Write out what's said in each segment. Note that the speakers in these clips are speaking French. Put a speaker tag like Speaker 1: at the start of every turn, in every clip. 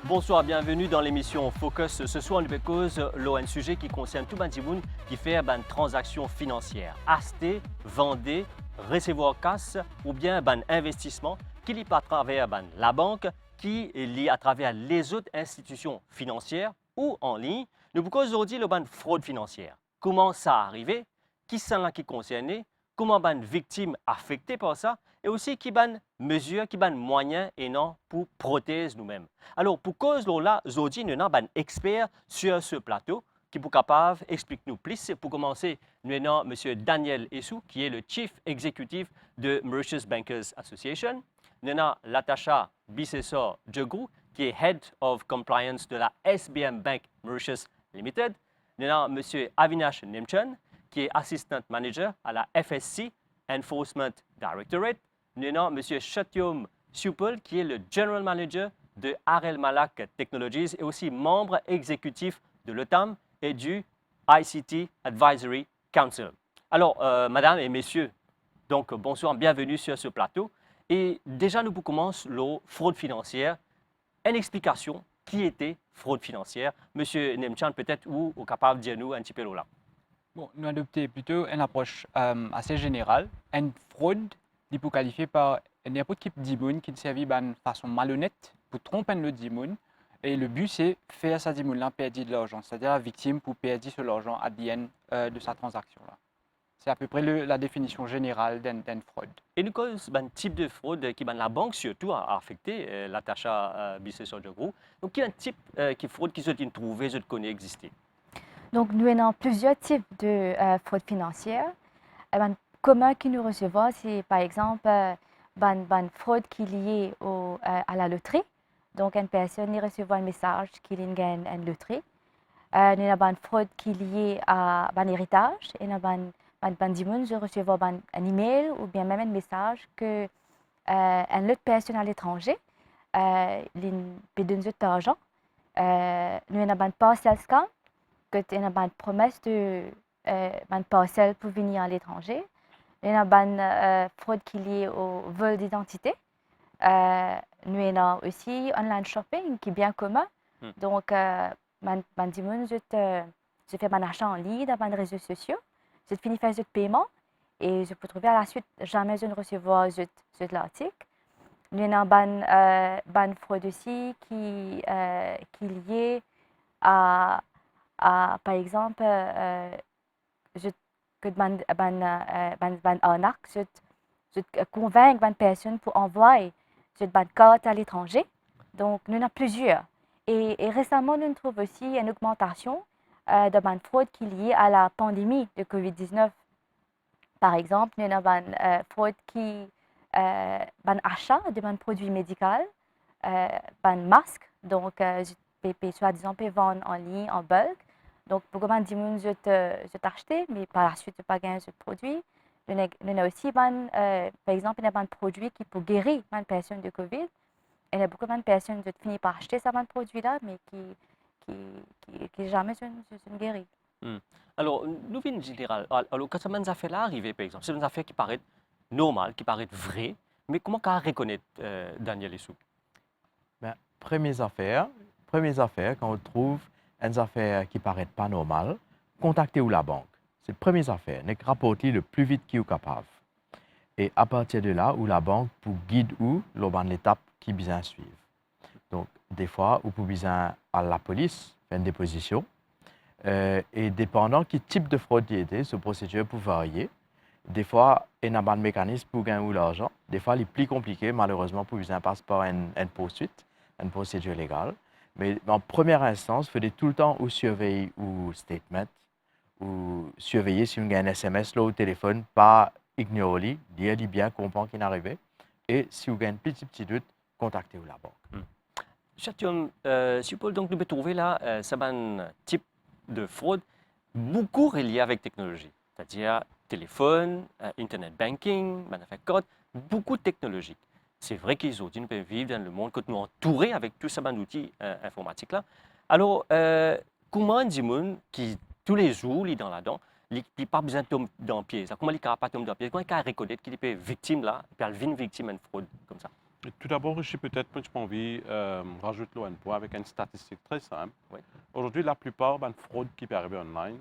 Speaker 1: Bonsoir, bienvenue dans l'émission Focus. Ce soir, nous cause un sujet qui concerne tout le monde qui fait une transaction financière. Acheter, vendre, recevoir cash ou bien un investissement qui lie à travers la banque, qui lie à travers les autres institutions financières ou en ligne. Nous vous cause aujourd'hui la fraude financière. Comment ça arrivé? Qui sont là qui concernés? Comment les victimes affectées par ça? Et aussi qui ban mesures, qui ban moyens et non pour protéger nous-mêmes. Alors pour cause là, aujourd'hui nous avons un expert sur ce plateau qui est capable d'expliquer nous plus. Pour commencer, nous avons M. Daniel Essou qui est le Chief Executive de Mauritius Bankers Association. Nous avons Latasha Bissessor-Djegrou qui est Head of Compliance de la SBM Bank Mauritius Limited. Nous avons M. Avinash Nimchan qui est Assistant Manager à la FSC Enforcement Directorate. Nous avons M. Satyom Supul, qui est le General Manager de Arel Malak Technologies et aussi membre exécutif de l'OTAM et du ICT Advisory Council. Alors, Madame et Messieurs, donc bonsoir, bienvenue sur ce plateau. Et déjà, nous commençons la fraude financière. Une explication qui était fraude financière. Monsieur Nemchan, peut-être vous êtes capable de dire nous un petit peu là.
Speaker 2: Bon, nous adoptons plutôt une approche assez générale. Une fraude, il peut qualifier par n'importe quel dimoun qui servent de façon malhonnête pour tromper le dimoun. Et le but, c'est faire ça dimoun-là perdre de l'argent, c'est-à-dire la victime pour perdre son argent à la fin de sa transaction-là. C'est à peu près la définition générale d'une fraude.
Speaker 1: Et nous avons un type de fraude qui la banque surtout a affecté Latasha Bissessor-Djegrou. Donc, il y a un type de fraude qui se trouve, se connaît exister.
Speaker 3: Donc, nous avons plusieurs types de fraude financière. Commun qui nous recevons, c'est par exemple une fraude qui est liée à la loterie. Donc, une personne reçoit un message qu'il gagne une loterie. Nous avons une fraude qui est liée à l'héritage. Et nous avons je reçois un email ou bien même un message que une autre personne à l'étranger peut donner de l'argent. Nous avons un parcel scam, que nous avons une promesse de un parcelle pour venir à l'étranger. Nous avons une fraude qui est liée au vol d'identité. Nous avons aussi online shopping qui est bien commun. Donc, je fais mon achat en ligne dans les réseaux sociaux. Je finis faire ce paiement et je peux trouver à la suite jamais je ne recevoir cet article. Nous avons une fraude aussi qui est liée à par exemple, que arnaque, je convainc une personne pour envoyer une carte à l'étranger. Donc, nous en avons plusieurs. Et récemment, nous trouvons aussi une augmentation de la fraude qui est liée à la pandémie de COVID-19. Par exemple, nous avons une fraude qui achat de produits médicaux, un masque. Donc, soi-disant, peut vendre en ligne, en bulk. Donc, pour comment dire, je t'acheter, mais par la suite, je n'ai pas gagné ce produit. Nous avons aussi, par exemple, un produit qui peut guérir une personne de COVID. Et il y a beaucoup de personnes qui finissent par acheter ce produit-là, mais qui jamais ne guérit.
Speaker 1: Alors, nous venons en général. Alors, quand ces affaires-là arrivent, par exemple, c'est une affaire qui paraît normale, qui paraît vraie, mais comment on reconnaît Daniel Essou?
Speaker 4: Première affaire, quand on trouve une affaire qui paraît pas normale, contactez-vous la banque. C'est la première affaire. Nous rapportez le plus vite qu'il est capable. Et à partir de là, où la banque peut guider où l'étape qui besoin suivre. Donc, des fois, vous pouvez besoin à la police faire une déposition. Et dépendant quel type de fraude il était, ce procédure peut varier. Des fois, il y a un mécanisme pour gagner l'argent. Des fois, il est plus compliqué, malheureusement, pour besoin passe par une poursuite, une procédure légale. Mais en première instance, il faut tout le temps ou surveiller ou statement, ou surveiller si on a un SMS là au téléphone, pas ignorer, dire bien, comprendre qu'il est arrivé. Et si vous avez un petit doute, contactez-vous la banque.
Speaker 1: Satyom, Supul, donc nous pouvons trouver là, c'est un type de fraude beaucoup relié avec technologie, c'est-à-dire téléphone, internet banking, code, beaucoup de technologie. C'est vrai qu'ils ont peuvent vivre dans le monde que nous entourés avec tous ces outils informatiques là. Alors, comment dit-on qui tous les jours lit dans là-dedans, il n'a pas besoin de tomber dans le pied. Comment il ne peut pas tomber dans le pied? Comment il peut reconnaître qu'il est victime là, puis il est victime d'une fraude comme ça?
Speaker 5: Tout d'abord, je peut-être que je peux envie rajouter un point avec une statistique très simple.
Speaker 1: Oui.
Speaker 5: Aujourd'hui, la plupart des fraudes qui peuvent arriver online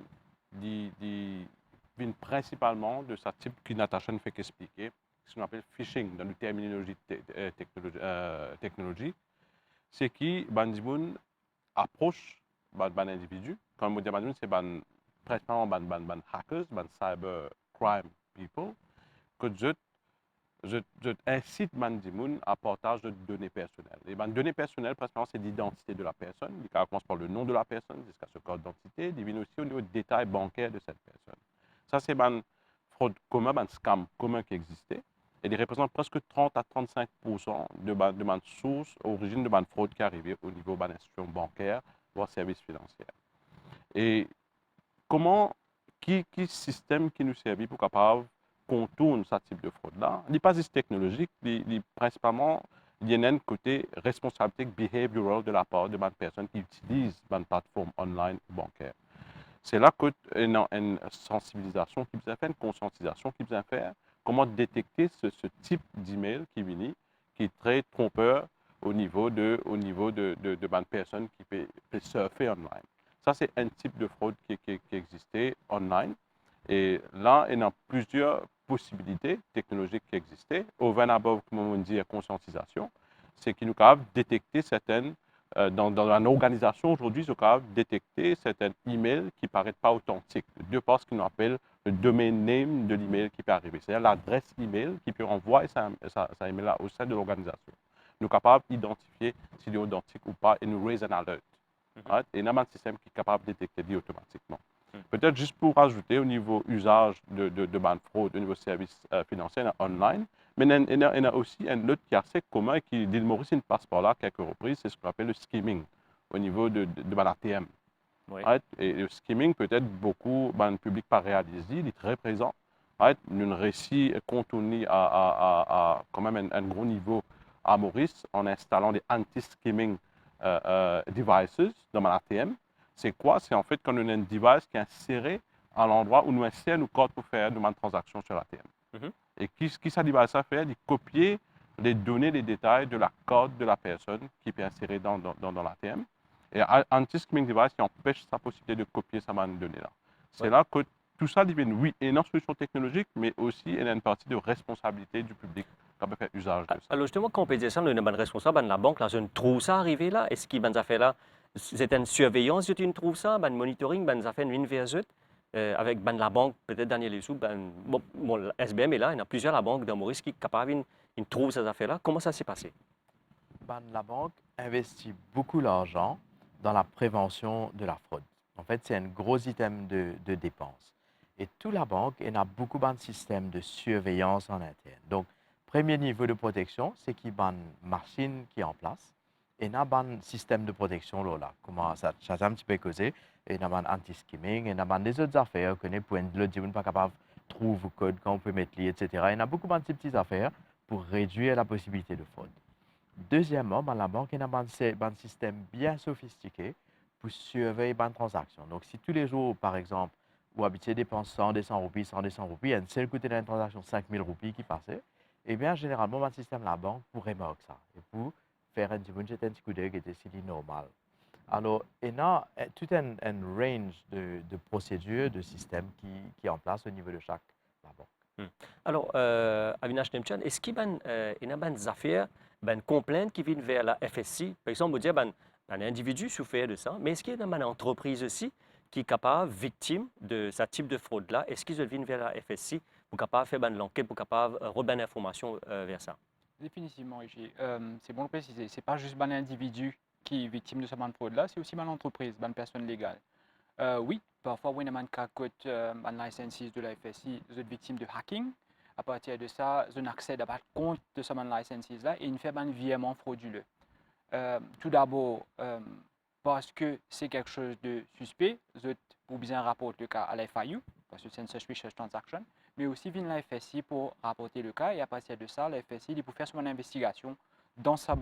Speaker 5: viennent principalement de ce type que Natacha ne fait qu'expliquer, ce qu'on appelle phishing dans la terminologie technologique. C'est qui, ben, approche ban individu. Comme on dit, c'est principalement ban hackers, ban cyber crime people, que je incite Mandimoun à partage de données personnelles. Les données personnelles, principalement, c'est l'identité de la personne. Il commence par le nom de la personne jusqu'à ce code d'identité. Il vient aussi au niveau des détails bancaires de cette personne. Ça, c'est une fraude commun, un scam commun qui existait. Et il représente presque 30 à 35 de ma source, origine de ma fraude qui arrivait au niveau de l'institution bancaire, voire services financiers. Et comment, qui système qui nous servit pour capable contourne ce type de fraude-là? Il n'est pas juste technologique, principalement, il y a un côté responsabilité behavioral de la part de ma personne qui utilise ma plateforme online bancaire. C'est là qu'il y a une sensibilisation qui vous a fait, une conscientisation qui vous a fait, comment détecter ce type d'email qui vient, qui est très trompeur au niveau de ma personne qui peut surfer online. Ça, c'est un type de fraude qui existait online. Et là, il y a plusieurs possibilités technologiques qui existaient. Over and above, comme on dit, la conscientisation, c'est qu'il nous capable de détecter certaines, dans une organisation aujourd'hui, ils sont capables de détecter certains emails qui ne paraissent pas authentiques, de par ce qu'on appelle le domain name de l'email qui peut arriver, c'est-à-dire l'adresse email qui peut envoyer sa email au sein de l'organisation. Nous sommes capables d'identifier s'il est authentique ou pas et nous raise an alert. Right? Et nous avons un système qui est capable de détecter automatiquement. Peut-être juste pour rajouter au niveau usage de ban fraude, au niveau service financier online, mais il y a aussi un autre qui est assez commun et qui, l'île Maurice, il passe par là quelques reprises, c'est ce qu'on appelle le skimming au niveau de ban ATM.
Speaker 1: Oui.
Speaker 5: Right? Et le skimming, peut-être beaucoup, le public pas réalisé, il est très présent. Right? Un récit contourné à quand même un gros niveau à Maurice en installant des anti-skimming devices dans mon ATM. C'est quoi? C'est en fait quand on a un device qui est inséré à l'endroit où nous insérons nos codes pour faire une transaction sur l'ATM. Et ce que ça device a fait, c'est copier les données, les détails de la code de la personne qui peut insérer dans l'ATM. Et anti-skimming device qui empêche sa possibilité de copier sa manne de données-là. C'est là que tout ça devient, oui, une solution technologique, mais aussi il y a une partie de responsabilité du public qui peut faire usage de ça.
Speaker 1: Alors justement, quand on peut dire ça, le responsable de la banque, là, je ne trouve ça arrivé là. Est-ce qu'il a fait là? C'est une surveillance, tu ne trouves ça? Un monitoring, ben a fait une vers eux. Avec la banque, peut-être Daniel Essou, bon, SBM est là, il y en a plusieurs la banque dans Maurice qui sont capables de trouver ces affaires-là. Comment ça s'est passé?
Speaker 4: La banque investit beaucoup d'argent dans la prévention de la fraude. En fait, c'est un gros item de dépenses. Et toute la banque, elle a beaucoup de systèmes de surveillance en interne. Donc, premier niveau de protection, c'est qu'il y a une machine qui est en place. Et il y a un système de protection là. Comment ça a un petit peu causé. Et il y a un anti-skimming, et il y a des autres affaires pour le dire pas capable de trouver le code, quand on peut mettre les, etc. Il y a beaucoup de petites affaires pour réduire la possibilité de fraude. Deuxièmement, la banque a un système bien sophistiqué pour surveiller les transactions. Donc, si tous les jours, par exemple, vous habituez dépenser 100, 200 roupies, 100, 200 roupies, il y a un seul côté d'une transaction 5000 roupies qui passait, eh bien, généralement, le système de la banque pourrait marquer ça. Et pour faire un petit coup d'œil qui était si normal. Alors, il y a tout un range de procédures, de systèmes qui est en place au niveau de chaque banque.
Speaker 1: Alors, Avinash Nemchan, est-ce qu'il y a des affaires, des complaintes qui viennent vers la FSI? Par exemple, on dit un individu souffert de ça, mais est-ce qu'il y a une entreprise aussi qui est capable, victime de ce type de fraude-là? Est-ce qu'ils viennent vers la FSI pour capable faire l'enquête, pour capable remettre l'information vers ça?
Speaker 2: Définitivement, c'est bon de préciser. Ce n'est pas juste un individu qui est victime de cette fraude-là, c'est aussi une entreprise, une personne légale. Oui, parfois, on a une licence de la FSI, vous êtes victime de hacking. À partir de ça, vous accèdez à compte de cette licence-là et vous faites un virement frauduleux. Tout d'abord, parce que c'est quelque chose de suspect, vous pouvez bien rapporter le cas à la FIU, parce que c'est une suspicious transaction, mais aussi vient la FSI pour rapporter le cas et à partir de ça, la FSI il peut faire son investigation dans ce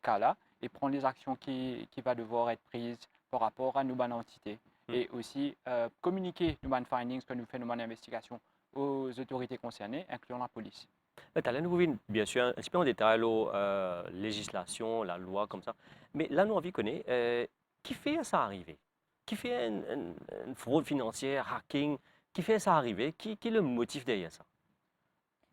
Speaker 2: cas-là et prendre les actions qui vont devoir être prises par rapport à nos entités et aussi communiquer nos findings que nous faisons nos investigations aux autorités concernées, incluant la police.
Speaker 1: Tu as nous bien sûr un petit peu en détail la législation, la loi comme ça. Mais là, nous envie connaître qui fait ça arriver? Qui fait une fraude financière, hacking? Qui fait ça arriver? Qui est le motif derrière ça?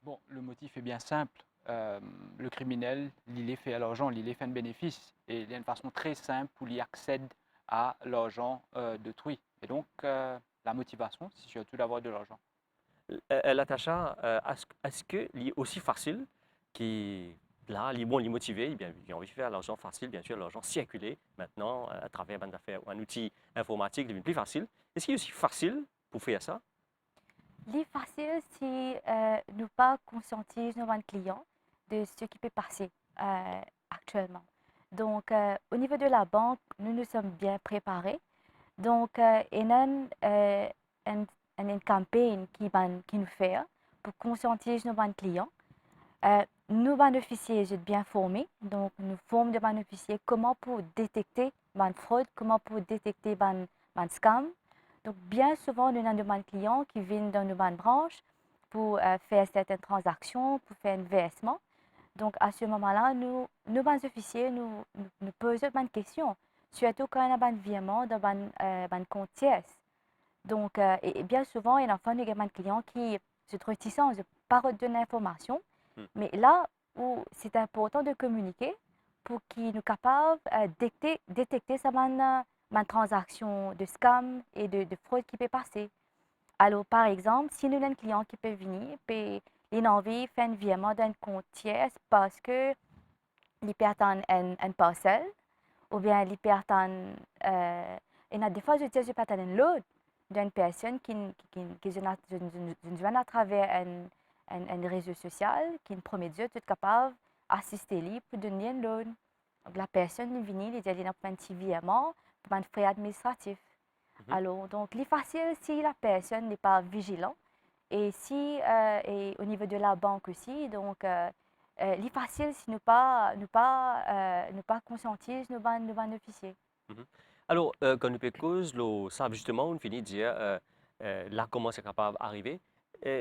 Speaker 2: Bon, le motif est bien simple. Le criminel, il fait à l'argent, il fait un bénéfice. Et il y a une façon très simple où il accède à l'argent d'autrui. Et donc, la motivation, c'est surtout d'avoir de l'argent.
Speaker 1: Natacha, est-ce que c'est aussi facile qui là, les bons, les motivés, eh bien, ils ont envie de faire l'argent facile, bien sûr, l'argent circuler maintenant à travers une affaire ou un outil informatique devient plus facile. Est-ce qu'il est aussi facile pour faire ça?
Speaker 3: Les facile si nous pas conscientisons nos clients de ce qui peut passer actuellement. Donc, au niveau de la banque, nous nous sommes bien préparés. Donc, il y a une campagne qui nous fait pour conscientiser nos clients. Nos bénéficiaires sont bien formés, donc nous formons des bénéficiaires comment pour détecter la fraude, comment pour détecter les scam. Donc, bien souvent, nous avons des clients qui viennent dans nos branches pour faire certaines transactions, pour faire un versement. Donc, à ce moment-là, nos officiers nous posent des questions, surtout quand il y a un virement dans un compte tierce. Donc, et bien souvent, il y a des clients qui se réticents de ne pas redonner l'information. Mais là où c'est important de communiquer pour qu'ils soient capables de détecter ces transactions de scam et de fraude qui peut passer. Alors, par exemple, si nous avons un client qui peut venir et il a envie de faire un virement d'un compte tierce parce que il peut attendre une parcelle ou bien il peut attendre, il y a des fois, je peux attendre un lot d'une personne qui vient à travers un réseau social qui promet de être capable d'assister lui pour donner un loan. Donc, la personne vient, il dit qu'il a un petit virement pour un frais administratif. Alors, donc, il est facile si la personne n'est pas vigilante et si, et au niveau de la banque aussi, donc, il est facile si nous pas conscientisons nos bénéficiaires.
Speaker 1: Alors, quand nous cause, ça justement, on finit de dire là comment c'est capable d'arriver.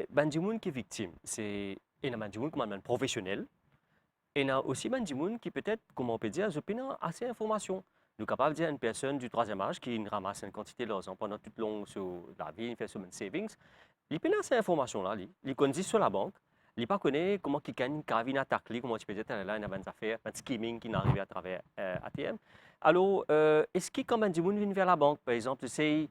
Speaker 1: Ben, du monde qui est victime, c'est il y a du monde comme un professionnel, et il y a aussi ben, du monde qui peut-être, comment on peut dire, je peux assez d'informations. Nous sommes capables de dire à une personne du troisième âge qui ramasse une quantité d'argent pendant toute longue sur la vie, il fait sur une savings, il peut avoir ces informations-là, il connaît sur la banque, il ne connaît pas comment quelqu'un qui une attaque, comment tu peux dire, là, il y a des affaires, un skimming qui n'arrive à travers ATM. Alors, est-ce que quand même du monde vient vers la banque, par exemple, c'est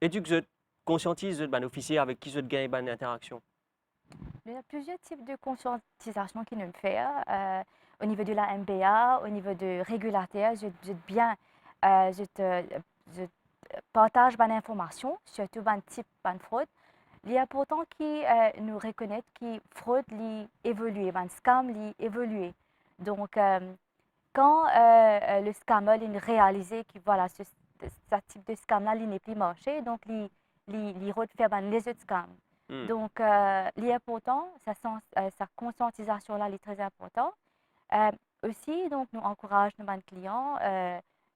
Speaker 1: éduquer, conscientiser les officiers avec qui ils gagnent une interaction?
Speaker 3: Il y a plusieurs types de conscientisation qui nous fait. Au niveau de la MBA, au niveau de régulateur, je partage bonne information, surtout bon type de fraude. Il y a pourtant qui nous reconnaissent que fraude évolue, bon scam évolue. Donc, quand le scammer réalise que voilà, ce type de scam-là n'est plus marché, donc il refait les autres scams. Donc, l'important, sa conscientisation-là est très importante. Aussi, donc, nous encourageons nos clients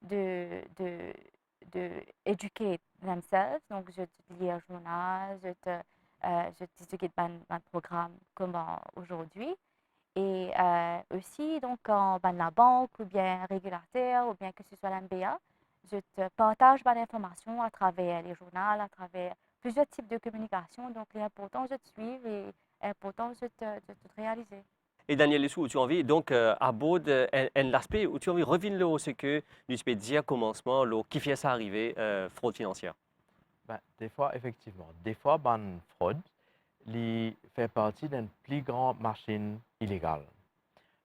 Speaker 3: de éduquer themselves. Donc, je lis un journal, je discute un programme comme aujourd'hui. Et aussi, donc, quand la banque ou bien régulateur ou bien que ce soit l'MBA, je te partage l'information à travers les journaux, à travers plusieurs types de communication. Donc, l'important, je te suivre et l'important, je te réaliser.
Speaker 1: Et Daniel Lessou, tu as envie, donc, à bord d'un aspect où tu as envie de revenir là, ce que nous peux dire commencement, là, qui fait ça arriver, fraude financière?
Speaker 4: Ben, des fois, effectivement, des fois, la fraude fait partie d'une plus grande machine illégale.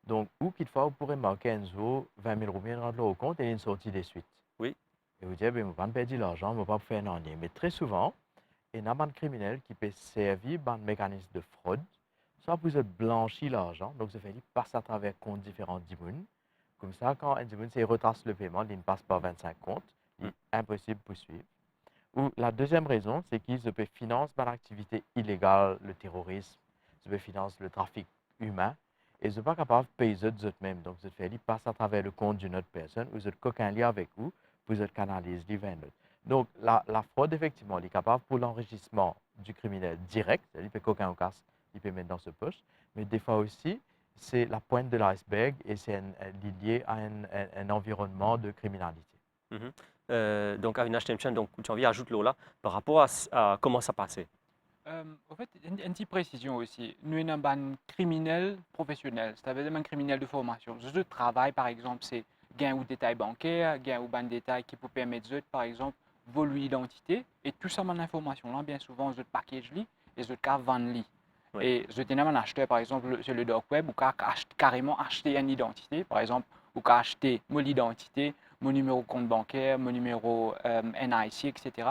Speaker 4: Donc, où qu'il faut, vous pourrez marquer un jour 20 000 roupies dans au compte et une sortie de suite.
Speaker 1: Oui.
Speaker 4: Et vous dites, ben, je ne vais pas perdre l'argent, je ne vais pas faire rien. Mais très souvent, il y a un criminel qui peut servir d'un mécanisme de fraude, soit pour blanchir l'argent, donc ça fait qu'il passe à travers comptes différents d'immunes. Comme ça, quand un immune retrace le paiement, il ne passe pas 25 comptes, il est impossible de suivre. Ou la deuxième raison, c'est qu'ils se financent par l'activité illégale, le terrorisme, ils financent le trafic humain, et ils ne sont pas capables de payer eux-mêmes. Donc, ils passent à travers le compte d'une autre personne, ou ils ont aucun lien avec vous, pour ils canalisent vers une autre. Donc, la fraude, effectivement, elle est capable pour l'enrichissement du criminel direct, c'est-à-dire que quelqu'un casse il peut mettre dans sa poche. Mais des fois aussi, c'est la pointe de l'iceberg et c'est lié à un environnement de criminalité.
Speaker 1: Donc, Avinash Temchen, donc, tu envie ajoute là par rapport à comment ça passait.
Speaker 2: En fait, une petite précision aussi. Nous sommes un criminel professionnel, c'est-à-dire un criminel de formation. Je travaille, par exemple, c'est gain ou détail bancaire, gain ou ban détail qui peut permettre, par exemple, voler l'identité. Et tout ça, mon information, là, bien souvent, je package li et je vendre li.
Speaker 1: Oui.
Speaker 2: Et je tenais un acheteur, par exemple, sur le dark web, ou carrément acheter une identité, par exemple, ou acheter mon identité, mon numéro de compte bancaire, mon numéro NIC, etc.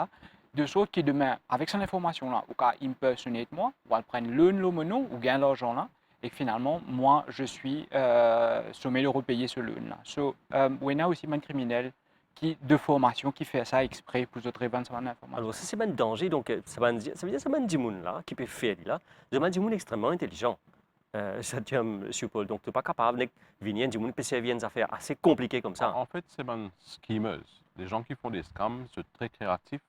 Speaker 2: De sorte que demain, avec cette information-là, ou qu'à impersoner moi, ou à prendre le nom ou gagner l'argent là, et que finalement, moi, je suis sommé de repayer ce loan-là. So, on a aussi un criminel de formation qui fait ça exprès pour autres revendre son information.
Speaker 1: Alors, ça, c'est un danger. Donc, ça veut dire que c'est un dimoun là qui peut faire là. C'est un dimoun extrêmement intelligent. Ça tient, M. Paul. Donc, tu n'es pas capable de venir un dimoun peut servir des affaires assez compliquées comme ça.
Speaker 5: En fait, c'est des schemers. Les gens qui font des scams sont très créatifs.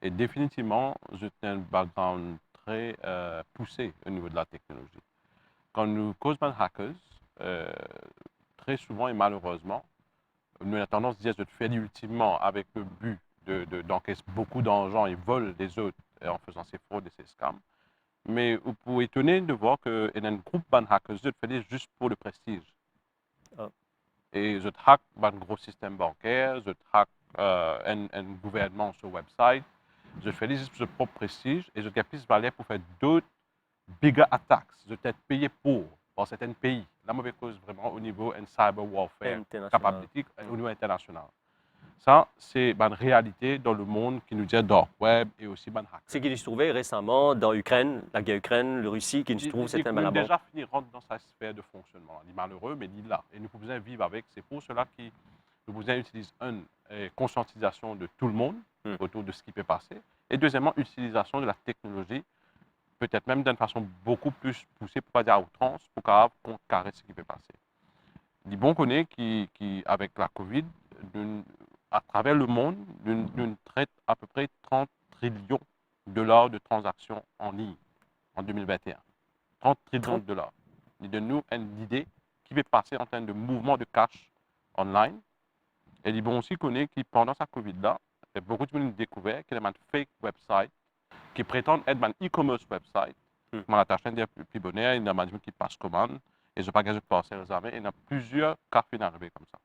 Speaker 5: Et définitivement, j'ai un background très poussé au niveau de la technologie. Quand nous causons des hackers, très souvent et malheureusement, nous avons tendance à dire que je fais ultimement avec le but d'encaisser beaucoup d'argent et voler des autres en faisant ces fraudes et ces scams. Mais vous pouvez étonner de voir qu'il y a un groupe de hackers qui fait juste pour le prestige.
Speaker 1: Ah.
Speaker 5: Et je hack un gros système bancaire, je hack un gouvernement sur le website. Je fais juste pour son propre prestige et je gagne plus de valeur pour faire d'autres bigger attacks. Je t'ai payé pour dans certains pays. La mauvaise cause vraiment au niveau de cyber warfare, capability au niveau international. Ça, c'est une réalité dans le monde qui nous dit dark web et aussi ban hack.
Speaker 1: C'est qu'il se trouvait récemment dans l'Ukraine, la guerre Ukraine, la Russie, qui se trouve certains
Speaker 5: malabons.
Speaker 1: malabons.
Speaker 5: Déjà fini rentre dans sa sphère de fonctionnement. Il est malheureux, mais il est là. Et nous pouvons vivre avec. C'est pour cela que nous pouvons utiliser une conscientisation de tout le monde autour de ce qui peut passer. Et deuxièmement, utilisation de la technologie, peut-être même d'une façon beaucoup plus poussée, pour ne pas dire à outrance, pour contrecarrer ce qui peut passer. Il bon connaît qu'avec la COVID, à travers le monde, nous traite à peu près 30 trillions de dollars de transactions en ligne en 2021. 30 trillions de dollars. Il donne nous une idée qui peut passer en termes de mouvement de cash online. Et il bon aussi connaît que pendant sa COVID-là, il y a beaucoup de gens qui ont découvert qu'il y a un fake website qui prétendent être un e-commerce website. Mon attaché est plus bonheur, il y a des gens qui passent commande et je ne pas gagner de passer les armées. Il y a plusieurs cas qui arrivés comme ça.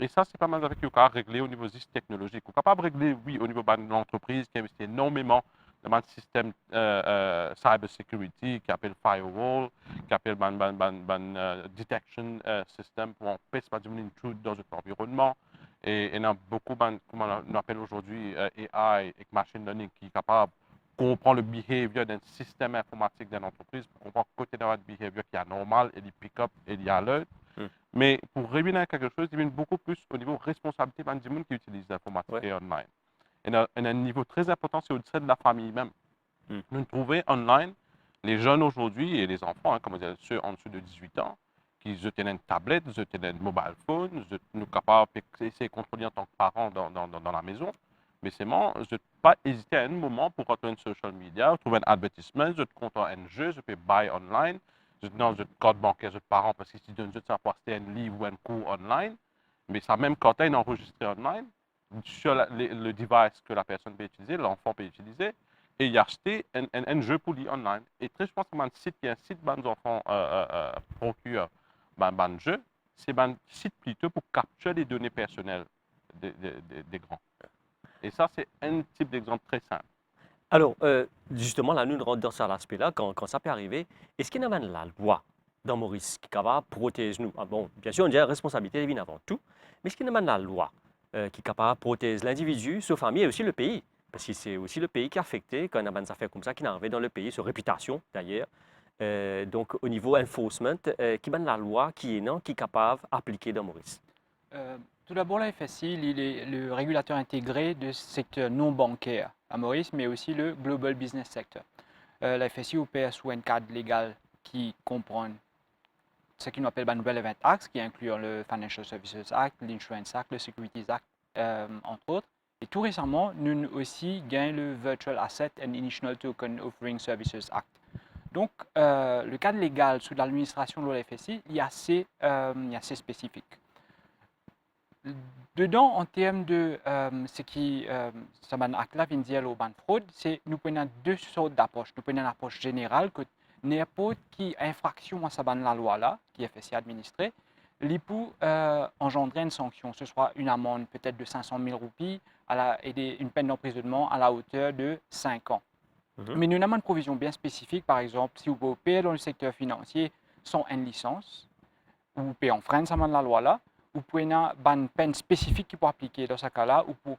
Speaker 5: Et ça, c'est pas mal avec le cas réglé au niveau technologique. On est capable de régler, oui, au niveau de l'entreprise qui investit énormément dans un système cyber security qui appelle firewall, qui appelle detection system pour empêcher de intruder dans notre environnement. Et il y a beaucoup, comme on appelle aujourd'hui, AI et machine learning qui est capable de comprendre le behavior d'un système informatique d'une entreprise pour comprendre côté de votre behavior qui est anormal et il pick up et il alert. Mais pour réunir quelque chose, il y a beaucoup plus au niveau responsabilité des gens qui utilisent l'informatique online. Et un niveau très important, c'est au-dessus de la famille même. Nous trouvons online les jeunes aujourd'hui et les enfants, comme on dit, ceux en dessous de 18 ans, qui ont une tablette, ils ont un mobile phone, ils sont capables d'essayer de contrôler en tant que parents dans la maison. Mais c'est moi, je ne pas hésiter à un moment pour rentrer sur social media, trouver un advertisement, je te compte un jeu, je peux buy online. Dans le code bancaire de parents, parce que si tu donnes ça pour acheter un livre ou un cours online, mais ça même quand est enregistré online, sur le device que la personne peut utiliser, l'enfant peut utiliser, et il a acheté un jeu pour lui online. Et très, je pense qu'il y a un site qui est un site où les enfants procurent un jeu, c'est un site plutôt pour capturer les données personnelles des grands. Et ça, c'est un type d'exemple très simple.
Speaker 1: Alors, justement, là, nous rentrons dans cet aspect-là, quand ça peut arriver, est-ce qu'il y a même la loi dans Maurice qui est capable de protéger nous? Bon, bien sûr, on dit la responsabilité vient avant tout, mais est-ce qu'il y a même la loi qui est capable de protéger l'individu, sa famille et aussi le pays? Parce que c'est aussi le pays qui est affecté quand on a des affaires comme ça qui arrivent dans le pays, sur réputation d'ailleurs. Donc, au niveau enforcement, qui est la loi qui est capable d'appliquer dans Maurice?
Speaker 2: Tout d'abord, la FSI, il est le régulateur intégré du secteur non bancaire à Maurice, mais aussi le Global Business Sector. La FSI opère sous un cadre légal qui comprend ce qu'on appelle le Relevant Act, qui inclut le Financial Services Act, l'Insurance Act, le Securities Act, entre autres. Et tout récemment, nous aussi gagnons le Virtual Asset and Initial Token Offering Services Act. Donc, le cadre légal sous l'administration de l'OFSI, il est assez spécifique. Dedans, en termes de ce qui ça acte-là vient dire au ban fraude, c'est nous prenons deux sortes d'approches. Nous prenons une approche générale que n'importe qui infraction à la loi là, qui est fait administré, il peut engendrer une sanction, ce soit une amende peut-être de 500 000 roupies et une peine d'emprisonnement à la hauteur de 5 ans. Mais nous avons une provision bien spécifique, par exemple, si vous pouvez payer dans le secteur financier sans une licence, ou vous payez en frein de la loi là, vous pouvez avoir une peine spécifique qui peut appliquer dans ce cas-là, ou pour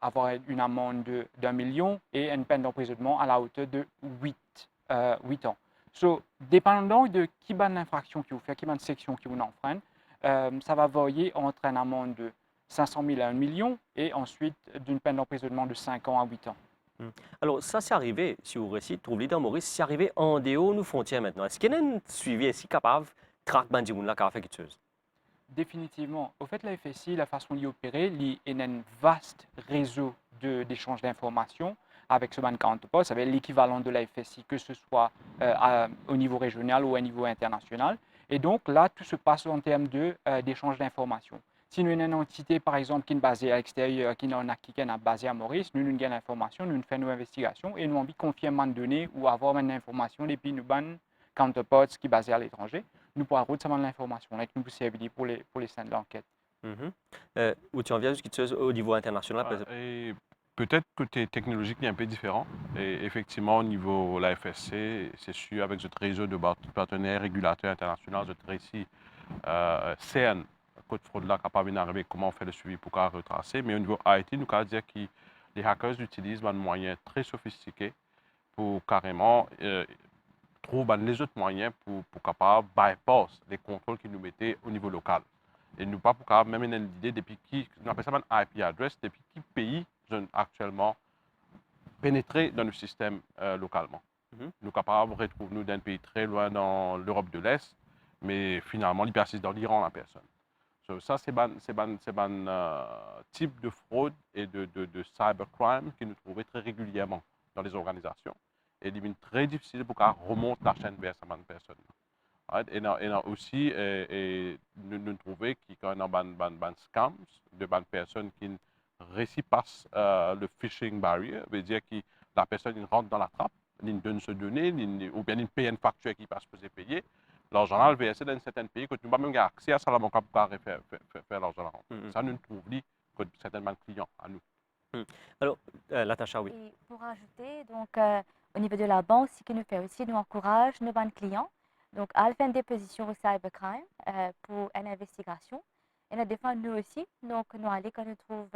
Speaker 2: avoir une amende d'1 million et une peine d'emprisonnement à la hauteur de 8 ans. So, dépendant de qui est l'infraction qui vous fait, qui est une section qui vous enfreint, ça va varier entre une amende de 500 000 à 1 million et ensuite d'une peine d'emprisonnement de 5 ans à 8 ans.
Speaker 1: Alors, ça, c'est arrivé, si vous récitez, trouve dans Maurice, c'est arrivé en dehors de nos frontières maintenant. Est-ce qu'il y a un suivi ici capable de traquer les gens qui ont fait quelque chose?
Speaker 2: Définitivement. Au fait, la FSI, la façon d'y opérer, il y a un vaste réseau d'échange d'informations avec ce counterpart, ça va être l'équivalent de la FSI, que ce soit au niveau régional ou au niveau international. Et donc là, tout se passe en termes d'échange d'informations. Si nous avons une entité, par exemple, qui est basée à l'extérieur, qui est basée à Maurice, nous avons l'information, nous faisons nos investigations et nous avons envie de confirmer une donnée ou avoir une information depuis nous avons counterparts qui est basé à l'étranger. Nous pourrons recevoir l'information et nous servir pour les scènes de l'enquête.
Speaker 1: Où tu en viens au niveau international?
Speaker 5: Et peut-être côté technologique, il est un peu différent. Et effectivement, au niveau de la FSC, c'est sûr, avec ce réseau de partenaires régulateurs internationaux, je réussi CN, code fraude là, capable d'arriver, comment on fait le suivi pour retracer. Mais au niveau IT, nous pouvons dire que les hackers utilisent un moyen très sophistiqué pour carrément trouver les autres moyens pour capable bypass les contrôles qu'ils nous mettaient au niveau local. Et nous pas pour capable même une idée depuis qui, on appelle ça un IP address, depuis qui pays sont actuellement pénétrés dans le système localement. Nous sommes capables de retrouver nous d'un pays très loin dans l'Europe de l'Est, mais finalement, ils persistent dans l'Iran, la personne. So, ça, c'est un type de fraude et de cybercrime que nous trouvons très régulièrement dans les organisations. Et il est très difficile pour qu'on remonte la chaîne vers cette personne. Right? Et aussi, nous trouvons qu'il y a des scams de personnes qui récipassent le phishing barrier, veut dire que la personne rentre dans la trappe, elle donne ce données, ou bien elle paye une facture qui passe pour payer. L'argent là, le verser dans certains pays que nous n'avons même pas accès à ça, pour faire l'argent. Ça, nous trouvons que certains clients à nous.
Speaker 1: Alors, Natacha, oui.
Speaker 3: Et pour ajouter, donc, au niveau de la banque, ce que nous fait aussi, nous encourage nos banques clients donc à faire une déposition au cybercrime pour une investigation. Et des fois, nous aussi, donc nous allons quand nous trouvons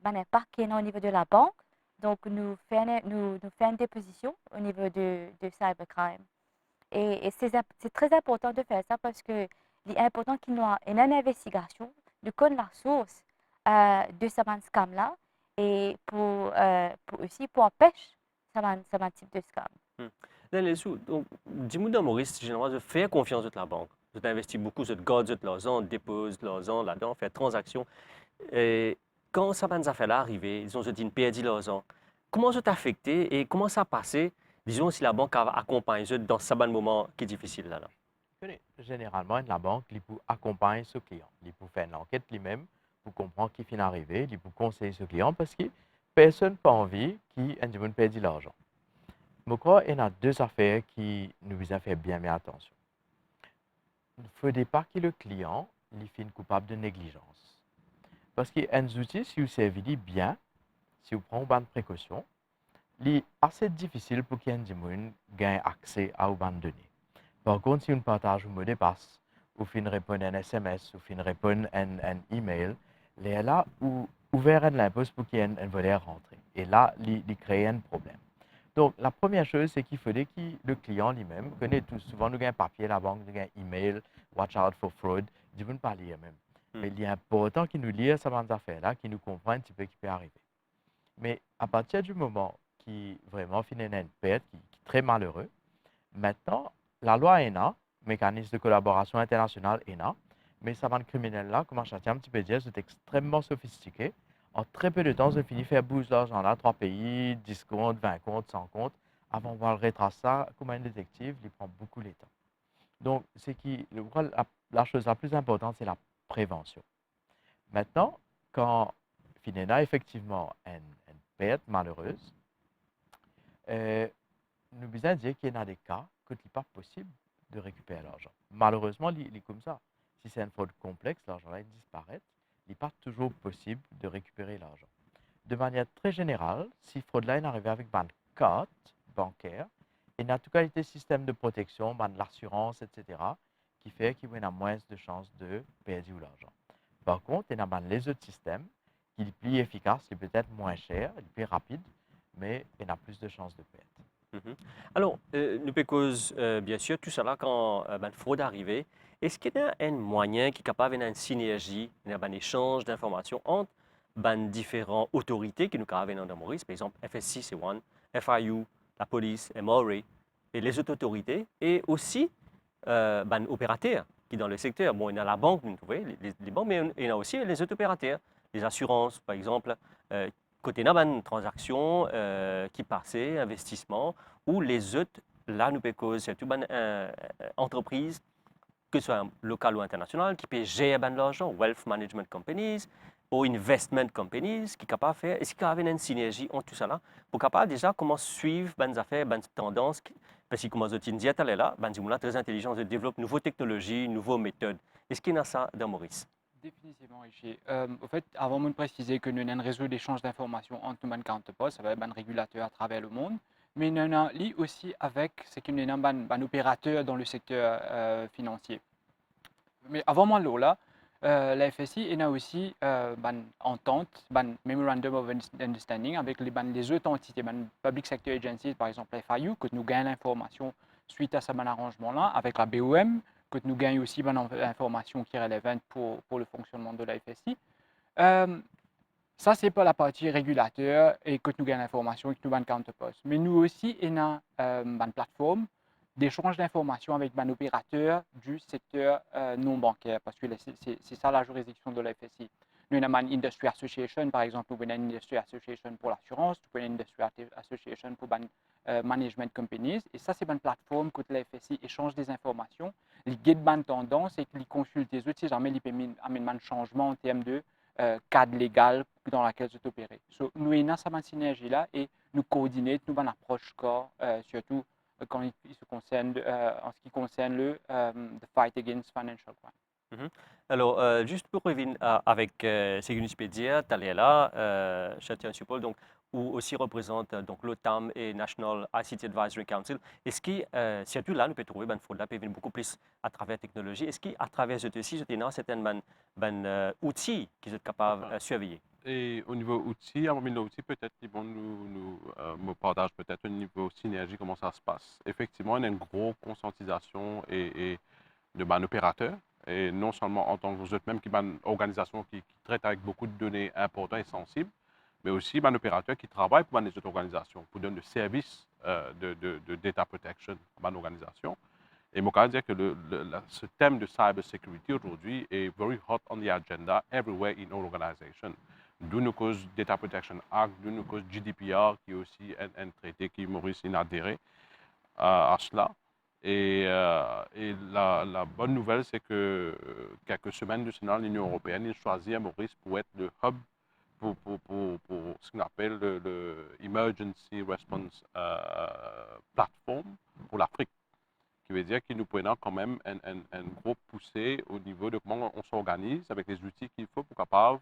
Speaker 3: un impact qui est au niveau de la banque, donc nous faisons une déposition au niveau de cybercrime. Et c'est très important de faire ça parce que c'est important qu'il y ait une investigation, de connaître la source de ce scam-là et pour aussi pour empêcher ce type de scam.
Speaker 1: Donc, dis-moi dans Maurice, généralement, je fais confiance à la banque. Je investis beaucoup, je garde l'argent, je dépose l'argent là-dedans, je fais transactions. Et quand ça va nous affaires là arriver, disons, je dis une perdu l'argent, comment ça t'a affecté et comment ça a passé, disons, si la banque accompagne dans ce moment qui est difficile là?
Speaker 4: Généralement, la banque accompagne ce client. Il peut faire une enquête lui-même pour comprendre qui vient d'arriver, il peut conseiller ce client parce que personne n'a pas envie qu'il perde l'argent. Je crois qu'il y a deux affaires qui nous ont fait bien attention. Il ne faudrait pas que le client soit coupable de négligence. Parce qu'il y a des outils, si vous servez bien, si vous prenez bonne précaution, il est assez difficile pour qu'il y ait des gens qui aient accès à vos données. Par contre, si vous partagez un mot de passe, ou vous répondez à un SMS, ou vous répondez à un email, là, vous ouvrez l'impôt pour qu'il y ait une valeur rentrée. Et là, il crée un problème. Donc, la première chose, c'est qu'il faudrait que le client lui-même connaisse tout. Souvent, nous avons un papier à la banque, nous avons un email, watch out for fraud, ils ne vont pas lire même. Mais il est important qu'il nous lise ces affaires-là, qu'il nous comprenne un petit peu ce qui peut arriver. Mais à partir du moment qui vraiment finit une perte, qui est très malheureux, maintenant, la loi est là, le mécanisme de collaboration internationale est là, mais ça va criminel-là, comment je tiens un petit peu dire, c'est extrêmement sophistiqué. En très peu de temps, je finis faire bouger l'argent là, 3 pays, 10 comptes, 20 comptes, 100 comptes, avant de voir le retracer ça, comme un détective, il prend beaucoup de temps. Donc, la chose la plus importante, c'est la prévention. Maintenant, quand il y a effectivement une perte malheureuse, nous besoin dire qu'il y a des cas que il n'est pas possible de récupérer l'argent. Malheureusement, il est comme ça. Si c'est une fraude complexe, l'argent là, il disparaît. Il n'est pas toujours possible de récupérer l'argent. De manière très générale, si fraude là est arrivée avec une carte bancaire, il y a en tout cas des systèmes de protection, l'assurance, etc., qui fait qu'il y a moins de chances de perdre l'argent. Par contre, il y a les autres systèmes qui sont plus efficaces, qui sont peut-être moins chers, plus rapides, mais il y a plus de chances de perdre.
Speaker 1: Alors, nous cause bien sûr tout cela quand la fraude arrive. Est-ce qu'il y a un moyen qui est capable d'avoir une synergie, un échange d'informations entre les différentes autorités qui nous ont dans Maurice, par exemple FSC, c'est one, FIU, la police, MRA, et les autres autorités, et aussi les opérateurs qui sont dans le secteur. Bon, il y a la banque, vous trouvez, les banques, mais il y a aussi les autres opérateurs, les assurances, par exemple, côté une transaction qui passait, investissement, ou les autres, là, nous cause surtout une entreprise, que ce soit locale ou internationale, qui peut gérer l'argent, wealth management companies, ou investment companies, qui sont capables de faire, est-ce qu'il y a une synergie entre tout ça là, pour capable déjà comment suivre les affaires, les tendances, parce que comme je disais tout à l'heure, les gens très intelligents, ils développent de nouvelles technologies, de nouvelles méthodes. Est-ce qu'il y a ça dans Maurice?
Speaker 2: Définitivement, Richer. En fait, avant de préciser que nous avons un réseau d'échange d'informations entre nos counterparts, ça va être un régulateur à travers le monde, mais nous avons aussi avec ce qu'on est un opérateur dans le secteur financier. Mais avant moi, là, la FSI a aussi une entente, un Memorandum of Understanding avec les autres entités, les Public Sector Agencies, par exemple la FIU, que nous gagnons l'information suite à ce arrangement-là, avec la BOM, que nous gagnons aussi l'information qui est relevante pour le fonctionnement de la FSI. Ça, c'est pas la partie régulateur et que nous gagnons l'information et que nous avons counterpost. Mais nous aussi, on a une plateforme d'échange d'informations avec un opérateur du secteur non bancaire, parce que c'est ça la juridiction de la FSI. Nous avons une Industry Association, par exemple, nous avons une Industry Association pour l'assurance, nous avons une Industry Association pour les management companies, et ça, c'est une plateforme que la FSI échange des informations, les guide une tendance et les consulte les autres si jamais ils amènent un changement en termes de cadre légal dans lequel ils opèrent. Nous avons cette synergie-là et nous coordonnons, nous avons une approche corps, surtout quand il se concerne, en ce qui concerne le the fight against financial crime.
Speaker 1: Alors, juste pour revenir avec ce que nous peux dire, Talela, Châtillon Supol, donc, ou aussi représente donc l'OTAM et National ICT Advisory Council. Est-ce que, surtout là, nous pouvons trouver une fraude là, peut venir beaucoup plus à travers la technologie. Est-ce qu'à travers ce aussi, c'est certains outils qui sont capables de surveiller?
Speaker 5: Et au niveau outils, avant l'outil, peut-être qu'ils vont me partager peut-être au niveau synergie, comment ça se passe. Effectivement, il y a une grosse conscientisation et de opérateurs, et non seulement en tant que vous êtes même qui est une organisation qui traite avec beaucoup de données importantes et sensibles, mais aussi un opérateur qui travaille pour les autres organisations, pour donner le service de data protection à une organisation. Et je peux dire que ce thème de cyber security aujourd'hui est very hot on the agenda everywhere in our organization. D'où nous cause Data Protection Act, d'où nous cause GDPR, qui est aussi un traité qui Maurice a adhéré à cela. Et la bonne nouvelle, c'est que quelques semaines de cela, l'Union européenne a choisi Maurice pour être le hub pour ce qu'on appelle le Emergency Response Platform pour l'Afrique, qui veut dire que nous prenons quand même un gros poussé au niveau de comment on s'organise avec les outils qu'il faut pour capable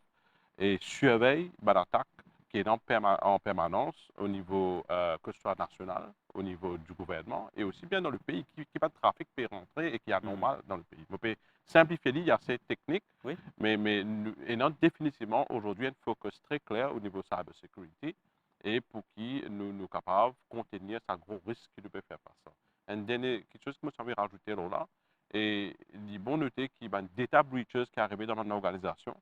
Speaker 5: et surveille l'attaque qui est en permanence au niveau que ce soit national, au niveau du gouvernement et aussi bien dans le pays qui pas de trafic peut rentrer et qui est anormal dans le pays. On peut simplifier, il y a ces techniques,
Speaker 1: oui.
Speaker 5: mais nous avons définitivement aujourd'hui un focus très clair au niveau cybersécurité et pour qui nous sommes capables de contenir ce gros risque qui nous peut faire par ça. Un dernier, quelque chose que je vais rajouter là, et il est bon noter qu'il y a des data breaches qui arrivent dans notre organisation,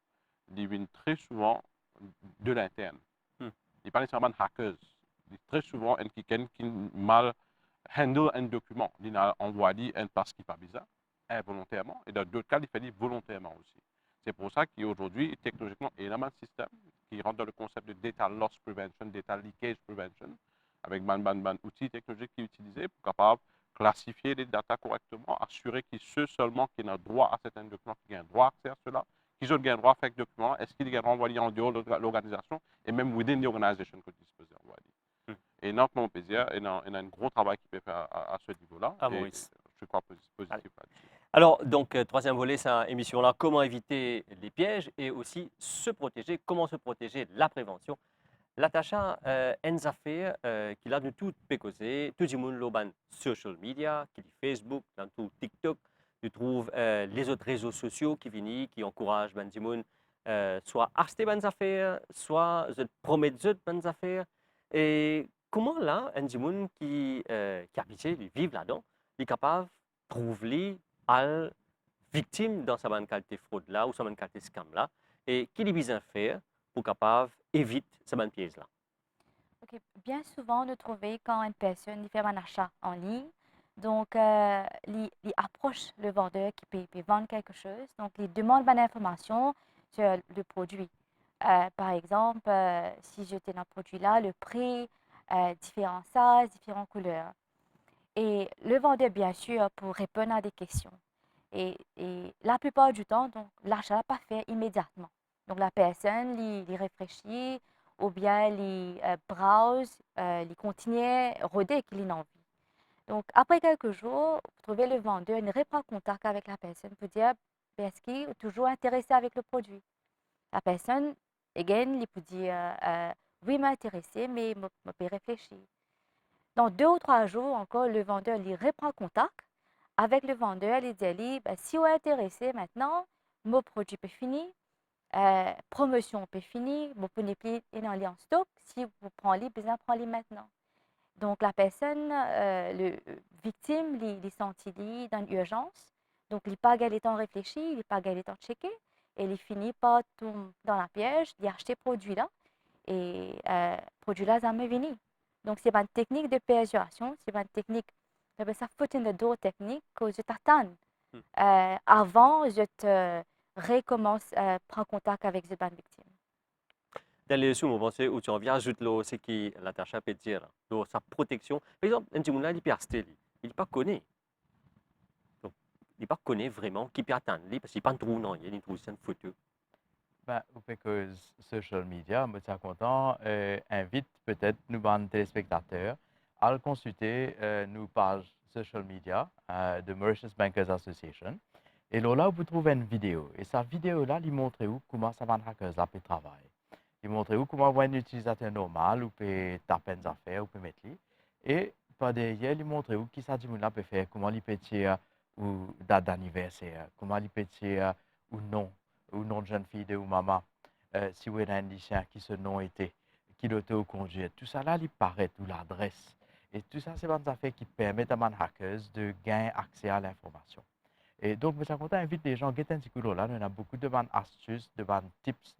Speaker 5: ils viennent très souvent de l'interne. Ils ne sont pas nécessairement hackers. Ils très souvent quelqu'un qui mal handle un document. Il a envoyé un passe qui n'est pas bizarre, involontairement, et dans d'autres cas, il fait volontairement aussi. C'est pour ça qu'aujourd'hui, technologiquement, il y a un système qui rentre dans le concept de data loss prevention, data leakage prevention, avec avec ban outils technologiques qui est utilisé pour capable classifier les datas correctement, assurer que ceux seulement qui ont droit à certains documents, qui ont droit à accès à cela, qui ont droit à faire documents, est-ce qu'ils ont envoyé en dehors de l'organisation et même within the organization que disposent envoyer. Et donc, mon plaisir, il y a un gros travail qui peut faire à ce niveau-là.
Speaker 1: Ah,
Speaker 5: et
Speaker 1: Maurice.
Speaker 5: je crois positif là-dessus.
Speaker 1: Alors, donc, troisième volet, c'est émission-là, comment éviter les pièges et aussi se protéger, comment se protéger, la prévention. Latacha, une affaire qui a de tout pécosé, tout le monde le social media, qui dit Facebook, dans tout TikTok, tu trouves les autres réseaux sociaux qui viennent, qui encouragent ben, du monde, soit acheter bonnes affaires, soit promettre d'autres bonnes affaires. Et comment là, un du monde qui habite, qui vit là-dedans, est capable de trouver à victime dans sa bonne qualité fraude là ou sa bonne qualité scam là, et qui est besoin de faire pour capable éviter ces bonnes pièges là.
Speaker 3: Ok. Bien souvent, nous trouvons quand une personne fait un achat en ligne, donc il approche le vendeur qui peut vendre quelque chose, donc il demande une information sur le produit. Par exemple, si j'étais dans ce produit-là, le prix, différents sizes, différentes couleurs. Et le vendeur, bien sûr, pour répondre à des questions. Et la plupart du temps, donc, l'achat n'est pas fait immédiatement. Donc, la personne, il réfléchit ou bien il browse, il continue à rôder qu'il a envie. Donc, après quelques jours, vous trouvez le vendeur, il reprend contact avec la personne pour dire est-ce qu'il est toujours intéressé avec le produit. La personne, again, il peut dire oui, m'intéressé, mais je peux réfléchir. Dans 2 ou 3 jours encore, le vendeur il reprend contact avec le vendeur. Il dit ben, si vous êtes intéressé maintenant, mon produit peut finir, promotion peut finir, vous pouvez plus aller en stock. Si vous prenez, besoin prendre maintenant. Donc la personne, le victime, il senti dans l'urgence. Donc il n'a pas gagné le temps de réfléchir, il n'a pas gagné le temps de checker. Et il finit par tomber dans la piège, il achète ce produit-là. Et produit-là, ça m'est venu. Donc, c'est une technique de persuasion, c'est une technique, on appelle ça foot in the door technique, que je t'attends avant je te recommence à prendre contact avec cette bonne victime.
Speaker 1: Dans les sous, vous pensez où tu en viens, ajoute là, c'est qui l'attache peut dire, là, sa protection. Par exemple, un petit monde là, il peut acheter, il n'est pas connu. Donc, il n'est pas connu vraiment qui peut attendre, parce qu'il n'est pas trop non, il y a une trouve une photo.
Speaker 4: Ben, parce que social media, je suis content, invite peut-être nous, les téléspectateurs, à consulter nos pages social media de Mauritius Bankers Association. Et là, vous trouvez une vidéo. Et cette vidéo-là, il montre où comment ça va hackers là peut travailler. Il montre où comment un utilisateur normal ou peut taper des affaires ou peut mettre les. Et par derrière, il montre où qui ça dit là peut faire, comment il peut tirer ou date d'anniversaire, comment il peut tirer ou nom de jeune fille de ou maman, si vous avez un lycéen qui ce nom était, qui l'auto-conduit. Tout ça là, il paraît, ou l'adresse. Et tout ça, c'est des affaires qui permettent à les hackers de gagner accès à l'information. Et donc, je suis content d'inviter les gens à get un petit coup là. On a beaucoup de bonnes astuces, de bonnes tips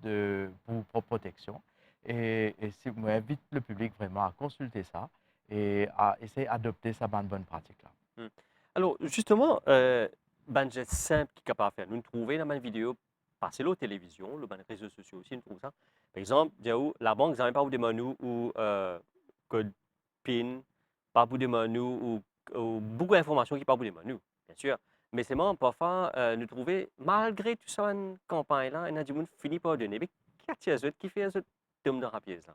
Speaker 4: pour protection. Et je invite le public vraiment à consulter ça et à essayer d'adopter cette bonne pratique-là.
Speaker 1: Alors, justement, ben, c'est simple qui est capable de faire. Nous trouvons dans ma vidéo, passer la télévision, les réseaux sociaux aussi, nous trouvons ça. Par exemple, la banque n'a pas vous demander ou code PIN, pas vous demander ou beaucoup d'informations qui pas vous demander, bien sûr. Mais c'est moi, parfois, nous trouvons, malgré tout ça, une campagne-là, il y a du monde qui finit par donner. Mais qu'est-ce qui fait ce tombe dans la pièce là?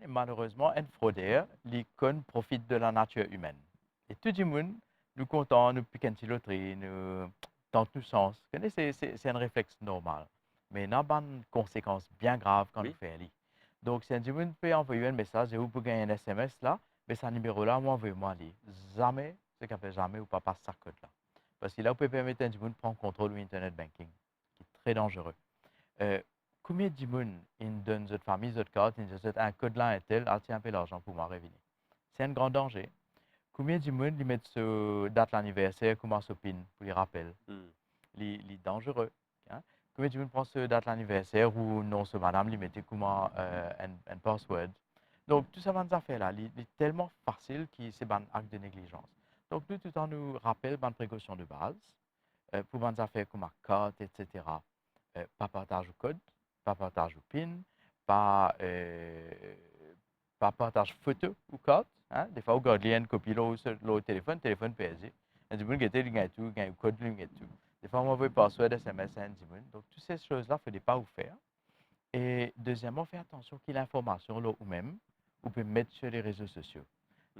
Speaker 4: Malheureusement, un fraudeur, l'icône profite de la nature humaine. Et tout le monde, nous comptons, nous piquons une loterie, nous, dans tous sens. C'est un réflexe normal. Mais il y a une conséquence bien grave quand
Speaker 1: Oui.
Speaker 4: nous faisons ça. Donc, si un monde peut envoyer un message et vous pouvez gagner un SMS là, mais ce numéro-là, moi, envoyez-moi lui. Jamais, ce qu'on fait jamais, ou pas passer sa code là. Parce que là, vous pouvez permettre à un monde de prendre contrôle de l'Internet banking, qui est très dangereux. Combien de monde donne cette famille, cette carte, un code là, un tel, ah tiens, un peu l'argent pour moi revenir. C'est un grand danger. Combien de monde met ce date l'anniversaire, comment ce PIN pour les rappels. Il est dangereux. Hein? Combien de monde prend ce date l'anniversaire ou non, ce madame, lui mettez comment un password. Donc, tout ça, ces affaires-là, il est tellement facile que c'est un acte de négligence. Donc, nous, tout le temps, nous rappelle une précaution de base pour des affaires comme la carte, etc. Pas partage au code, pas partage au PIN, pas par partage photo ou carte. Hein? Des fois, on garde une copie le téléphone PSG. Et du coup, il y a tout, il y a un code, il y a tout. Des fois, on envoie password, SMS, donc toutes ces choses-là, il ne faut pas vous faire. Et deuxièmement, faites attention que l'information là ou même, vous pouvez mettre sur les réseaux sociaux.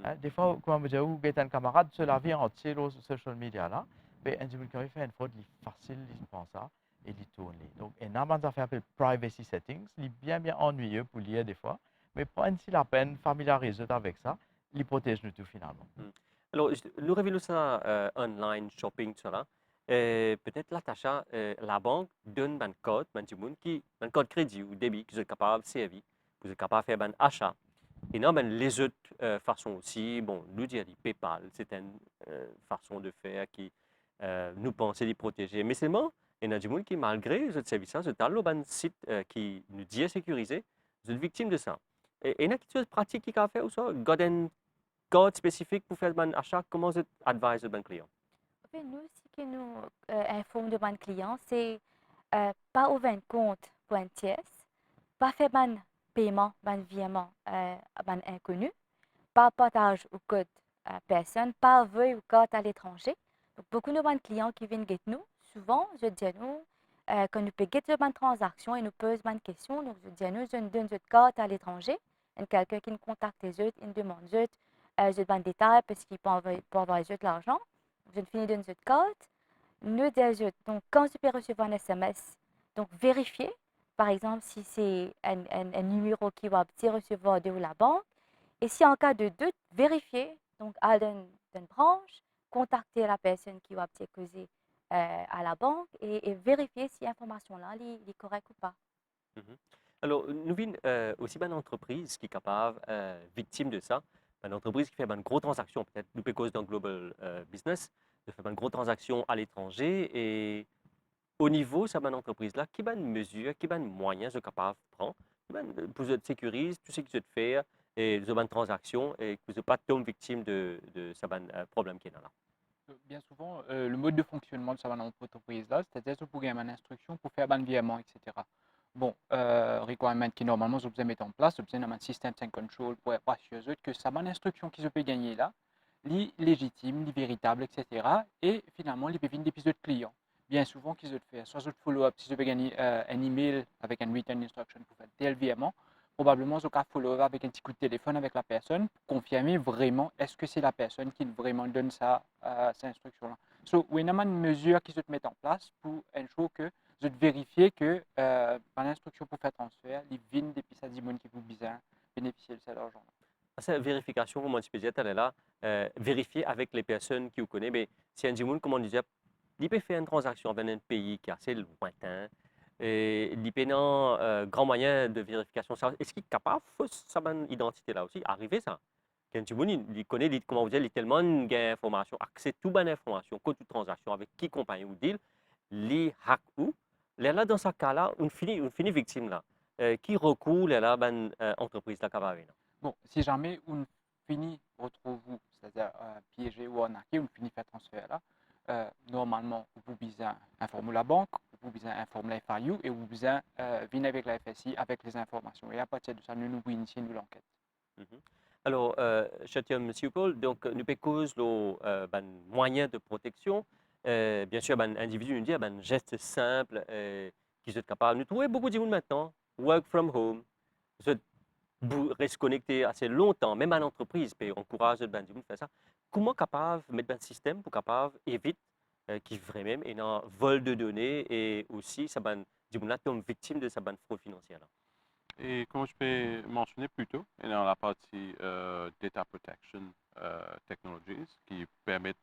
Speaker 4: Hein? Des fois, comme vous dites, vous êtes un camarade sur la vie entière sur les social media là, mais quand il fait une fraude, il est facile, il prend ça et il tourne. Donc, et là, on fait appel privacy settings, il est bien ennuyeux pour lire des fois, mais prenez-y la peine, familiarisez-vous avec ça, il protège nous tout finalement.
Speaker 1: Alors, nous révélons ça online, shopping, tout ça là. Peut-être là, Tacha, la banque donne un code, un code crédit ou débit que vous êtes capable de servir, vous êtes capable de faire un achat. Et non, les autres façons aussi, bon, nous dire PayPal, c'est une façon de faire qui nous pensait de protéger. Mais seulement, il y a des gens qui, malgré les autres services, vous êtes un site qui nous dit sécuriser, vous êtes victime de ça. Et il y a quelque chose de pratique qui a fait ou ça? Code spécifique pour faire un achat, comment vous advise le client?
Speaker 3: Nous, ce qui nous informe de mon client, c'est pas ouvrir un compte pour un tiers, pas faire un paiement, un virement à un inconnu, pas partage ou code à personne, pas envoyer ou carte à l'étranger. Donc, beaucoup de nos clients qui viennent guetter nous, souvent, je dis à nous, quand nous payons une transaction et nous posent une question, donc je dis à nous, je donne une carte à l'étranger, et quelqu'un qui nous contacte les autres, il nous demande je donne des détails parce qu'il peut envoyer de l'argent. Je finis d'une autre carte, nous disons, donc quand je peux recevoir un SMS, donc vérifier, par exemple, si c'est un numéro qui va recevoir de la banque, et si en cas de doute, vérifier, donc aller dans une branche, contacter la personne qui va causer à la banque et vérifier si l'information-là est correcte ou pas.
Speaker 1: Alors, nous avons aussi une entreprise qui est capable, victime de ça, une entreprise qui fait une grosse transaction, peut-être nous cause dans Global Business, de faire une grosse transaction à l'étranger et au niveau de cette entreprise-là, qui a une mesure, qui a un moyen de capable de prendre pour sécuriser tout ce que vous faire et de une transaction et que vous n'êtes pas tomber victime de ce problème qui est là.
Speaker 2: Bien souvent, le mode de fonctionnement de cette entreprise-là, c'est-à-dire que vous avez une instruction pour faire un virement, etc. Bon, requirement qui normalement vous devez mettre en place, vous avez un système de control pour être assuré que cette instruction qui se peut gagner là, est légitime, est véritable, etc. Et finalement, il peut venir d'épisodes clients. Bien souvent, qu'ils ont fait soit follow-up, si je veux gagner un email avec un return instruction pour faire tel virement, probablement vous avez follow-up avec un petit coup de téléphone avec la personne pour confirmer vraiment est-ce que c'est la personne qui vraiment donne cette instruction-là. Donc, il y a une mesure qui se met en place pour ensure que je vérifier que l'instruction pour faire transfert, les vignes depuis ça dit qui vous besoin bénéficier de cet argent.
Speaker 1: Cette vérification, comme on dit, elle est là, vérifier avec les personnes qui vous connaissent. Mais si un Jimoun, comme on disait, il peut faire une transaction avec un pays qui est assez lointain, et il peut avoir grand moyen de vérification. Est-ce qu'il est capable de faire cette identité-là aussi? Arriver ça? Quand Jimoun, il connaît, comment vous dire, il a tellement d'informations, accès à toute bonne information, toute transaction, avec qui compagnie ou deal, les hack ou. Là, dans ce cas-là, on finit victime là. Qui recourt là, ben, entreprise là, capable.
Speaker 2: Bon, si jamais on finit retrouve vous, c'est-à-dire piégé ou arnaqué, on finit faire transfert là, normalement, vous besoin informer la banque, vous besoin informer la FIU et vous besoin venir avec la FSI avec les informations. Et à partir de ça, nous initier l'enquête.
Speaker 1: Alors, M. Paul, donc, nous cause le moyen de protection. Bien sûr, un individu nous dit un geste simple qui est capable. Nous trouvons beaucoup de gens maintenant, work from home, reste connecté assez longtemps, même à l'entreprise, peut encourager les gens à faire ça. Comment capable de mettre un système pour capable éviter qui vraiment est un vol de données et aussi ça ben tombe victime de sa fraude financière.
Speaker 5: Et comme je peux mentionner plus tôt, il y a dans la partie Data Protection Technologies qui permettent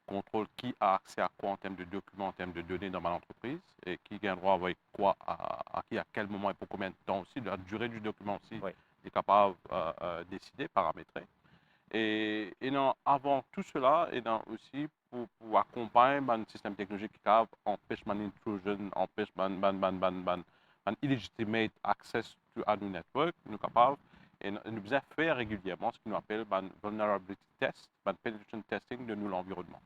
Speaker 5: contrôle qui a accès à quoi en termes de documents, en termes de données dans l'entreprise et qui a le droit avec quoi, à qui, à quel moment et pour combien de temps aussi, la durée du document aussi,
Speaker 1: Oui.
Speaker 5: est capable de décider, paramétrer. Et non, avant tout cela, et non, aussi pour accompagner un système technologique qui empêche l'intrusion, empêche illegitimate access to our network, nous sommes capables et nous devons faire régulièrement ce qu'on appelle un vulnerability test, un penetration testing de nous l'environnement,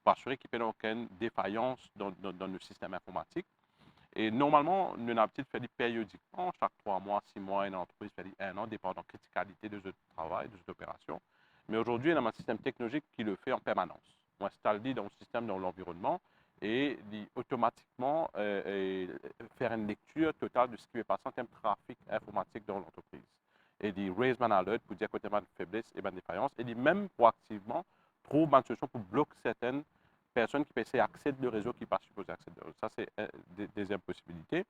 Speaker 5: pour assurer qu'il n'y ait aucune défaillance dans le système informatique. Et normalement, nous avons l'habitude de faire périodiquement, chaque 3 mois, 6 mois, une entreprise fait 1 an, dépendant de la criticalité de ce travail, de cette opération. Mais aujourd'hui, il y a un système technologique qui le fait en permanence. On installe dans le système, dans l'environnement, et automatiquement faire une lecture totale de ce qui va passer en termes de trafic informatique dans l'entreprise. Et dit raise man alert pour dire côté man faiblesse et man défaillance. Et dit même proactivement trouve une solution pour bloquer certaines personnes qui peuvent essayer d'accéder au réseau qui ne pas supposé accéder. Ça, c'est des deuxième possibilité.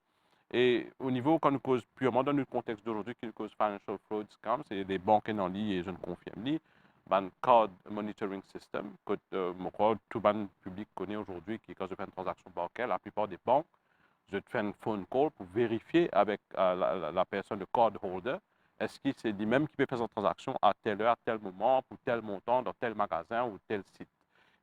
Speaker 5: Et au niveau, quand nous cause purement dans le contexte d'aujourd'hui, qui nous cause financial fraud scam, c'est des banques en ligne et je ne confirme ni, un card monitoring system que tout le public connaît aujourd'hui, qui quand je fais une transaction bancaire, la plupart des banques, je fais un phone call pour vérifier avec la personne, le card holder, est-ce que c'est lui-même qui peut faire sa transaction à telle heure, à tel moment, pour tel montant, dans tel magasin ou tel site.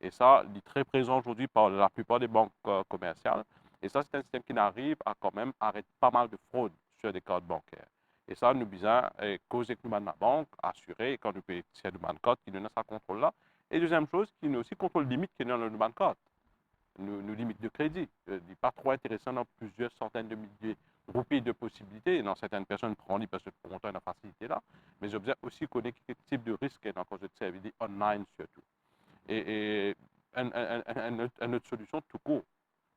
Speaker 5: Et ça, il est très présent aujourd'hui par la plupart des banques commerciales. Et ça, c'est un système qui arrive à quand même arrêter pas mal de fraude sur des cartes bancaires. Et ça, nous besoin causer que nous la banque, assurer quand nous payons sur le code qui nous a ce contrôle-là. Et deuxième chose, qui nous aussi contrôle limite qui est dans le code. Nous limites de crédit. Il n'est pas trop intéressant dans plusieurs centaines de milliers groupés de possibilités. Dans certaines personnes, prennent parce que pour monter la facilité là. Mais je besoin aussi connaître quel type de risque dans le service online surtout. Et une autre solution tout court,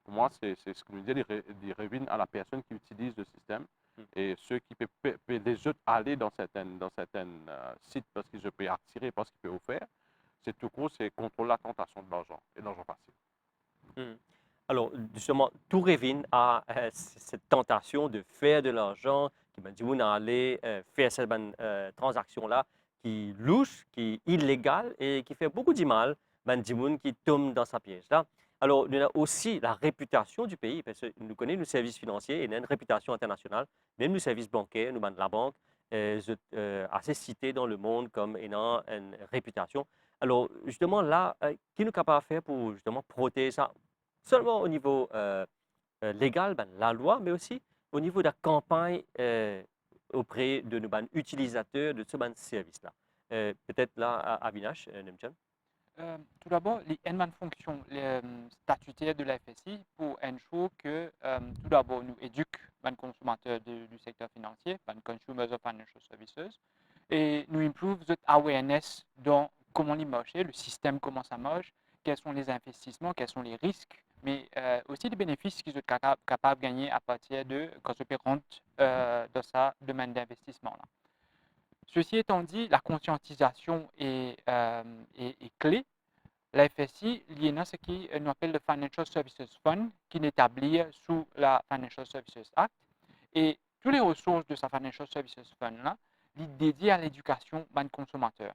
Speaker 5: pour moi, c'est ce que nous dit, des revenus à la personne qui utilise le système et ceux qui peuvent les autres aller dans certains sites parce qu'ils peuvent attirer, parce qu'ils peuvent offrir. C'est tout court, c'est contrôler la tentation de l'argent et de l'argent facile.
Speaker 1: Alors, justement, tout revient à cette tentation de faire de l'argent, qui m'a dit, on aller faire cette transaction-là, qui louche, qui est illégale et qui fait beaucoup de mal, ben, qui tombe dans sa piège-là. Alors, il y a aussi la réputation du pays, parce que nous connaissons le service financier et il a une réputation internationale, même le service bancaire, nous, la banque, assez cité dans le monde comme ayant une réputation. Alors, justement, là, qui nous capable de faire pour justement protéger ça? Seulement au niveau légal, ben, la loi, mais aussi au niveau de la campagne auprès de nos utilisateurs de ce service-là. Peut-être là, à Avinash, Nemchan.
Speaker 2: Tout d'abord, il y a une fonction statutaire de la FSI pour ensure que, tout d'abord, nous éduquons les consommateurs du secteur financier, les consumers of financial services, et nous improve notre awareness dans comment il marche, le système, comment ça marche, quels sont les investissements, quels sont les risques, mais aussi les bénéfices qu'ils sont capables de gagner à partir de quand on rentre dans sa domaine d'investissement. Ceci étant dit, la conscientisation est clé. La FSI, il y a ce qu'on appelle le Financial Services Fund, qui est établi sous la Financial Services Act. Et toutes les ressources de ce Financial Services Fund-là, sont dédiées à l'éducation des consommateurs.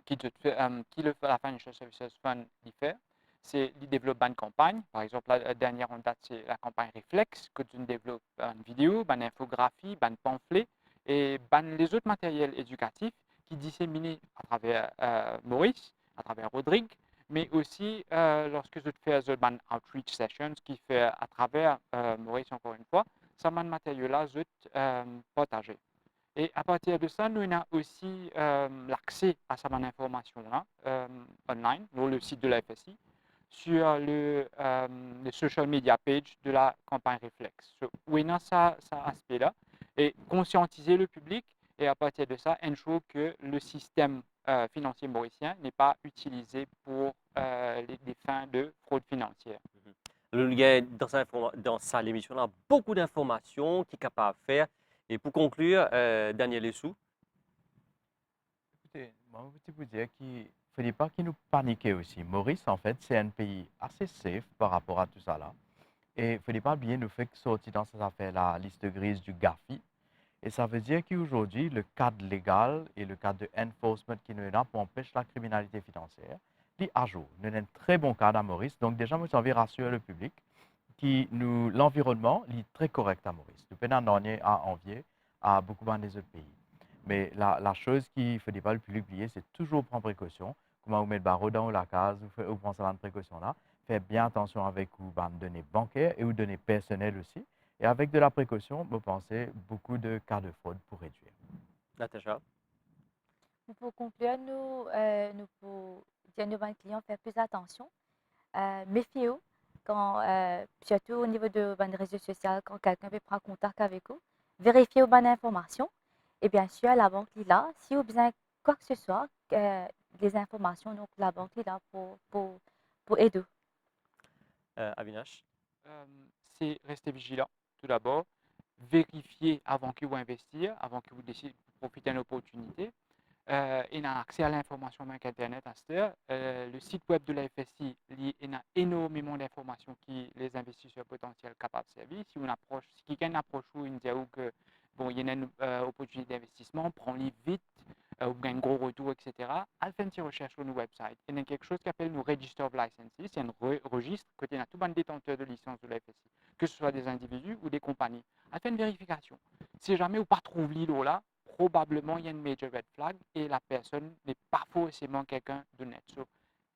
Speaker 2: Qui la Financial Services Fund fait, c'est de développer une campagne. Par exemple, la dernière en date, c'est la campagne Reflex, que tu développes une vidéo, une infographie, un pamphlet et les autres matériels éducatifs qui disséminés à travers Maurice, à travers Rodrigue, mais aussi lorsque je fais une outreach sessions qui fait à travers Maurice encore une fois, ça matériel-là je partager. Et à partir de ça, nous avons aussi l'accès à cette information-là online, sur le site de la FSI, sur le social media page de la campagne Reflex. Où il y a cet aspect-là et conscientiser le public et à partir de ça, ensure que le système financier mauricien n'est pas utilisé pour les fins de fraude financière.
Speaker 1: Il y a dans sa émission-là beaucoup d'informations qu'il est capable de faire. Et pour conclure, Daniel Essou.
Speaker 4: Écoutez, moi, je peux dire qu'il ne fallait pas qu'il nous paniquions aussi. Maurice, en fait, c'est un pays assez safe par rapport à tout ça là. Et il ne fallait pas bien nous faire sortir dans cette affaire la liste grise du GAFI. Et ça veut dire qu'aujourd'hui, le cadre légal et le cadre de enforcement qui nous est là pour empêcher la criminalité financière, il est à jour. Nous avons un très bon cadre à Maurice. Donc déjà, moi, j'ai envie de rassurer le public que l'environnement est très correct à Maurice. Nous pouvons en à envier à beaucoup des autres pays. Mais la chose qu'il ne faut pas le public oublier, c'est toujours prendre précaution. Comment vous mettez le barreau dans la case, vous prenez cette précaution-là. Faites bien attention avec vos données bancaires et vos données personnelles aussi. Et avec de la précaution, vous pensez beaucoup de cas de fraude pour réduire.
Speaker 1: Natacha.
Speaker 3: Pour conclure, nous pouvons dire à nos clients faire plus attention. Méfiez-vous quand, surtout au niveau de ben, des réseaux sociaux, quand quelqu'un veut prendre contact avec vous, vérifiez aux bonnes informations. Et bien sûr, la banque est là. Si vous avez besoin de quoi que ce soit, des informations, donc la banque est là pour aider.
Speaker 1: Avinash?
Speaker 2: C'est rester vigilant, tout d'abord. Vérifier avant que vous investissez, avant que vous décidez de profiter d'une opportunité. Il a accès à l'information sur Internet à cette heure. Le site web de la FSI, il a énormément d'informations qui les investisseurs potentiels capables de servir. Si on approche, si quelqu'un approche ou il dit que bon, il y a une opportunité d'investissement, prends-les vite, ou bien un gros retour, etc. À faire une petite recherche sur nos websites. Il y a quelque chose qui s'appelle nos Register of Licenses. C'est un registre côté a tout le détenteur de licence de la FSI, que ce soit des individus ou des compagnies. À faire une vérification. Si jamais vous ne trouvez pas l'îlot là, probablement il y a une major red flag et la personne n'est pas forcément quelqu'un de net. So,